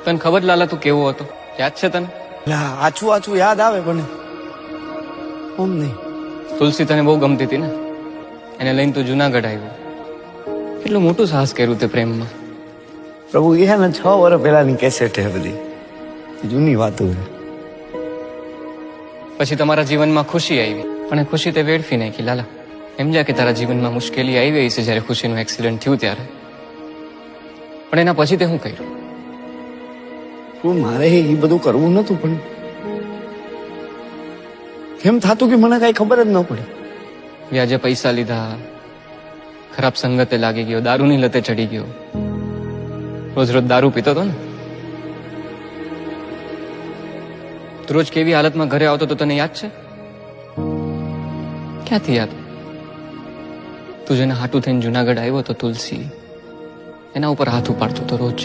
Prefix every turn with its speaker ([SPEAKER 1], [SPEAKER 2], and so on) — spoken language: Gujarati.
[SPEAKER 1] તને ખબર લાલા તું કેવો હતો? યાદ છે તને?
[SPEAKER 2] આછું આછું યાદ આવે પણ આમ નહીં.
[SPEAKER 1] તુલસી તને બહુ ગમતી હતી ને, એને લઈને તું જુનાગઢ આવ્યો. કેટલું મોટું સાહસ કર્યું તે પ્રેમમાં.
[SPEAKER 2] પ્રભુ એ ને 6 વર્ષ પહેલાની કેસેટ છે બધી, જૂની વાતો છે.
[SPEAKER 1] પછી તમારા જીવનમાં ખુશી આવી, પણ એ ખુશી તે વેડફી નાખી લાલા. સમજ્યા કે તારા જીવનમાં મુશ્કેલી આવી છે જ્યારે ખુશીનું એક્સિડન્ટ થયું ત્યારે, પણ એના પછી તે શું કર્યું?
[SPEAKER 2] શું મારે એ બધું કરવું નતું, પણ કેમ થતું કે મને કઈ ખબર જ ન પડી.
[SPEAKER 1] વ્યાજે પૈસા લીધા, ખરાબ સંગતે લાગી ગયો, દારૂની લતે ચડી ગયો, રોજ રોજ દારૂ પીતો હતો ને. તું રોજ કેવી હાલતમાં ઘરે આવતો તો તને યાદ છે? ક્યાંથી યાદ? તું જેને હાટું થઈને જુનાગઢ આવ્યો તો તુલસી, એના ઉપર હાથ ઉપાડતો તો રોજ.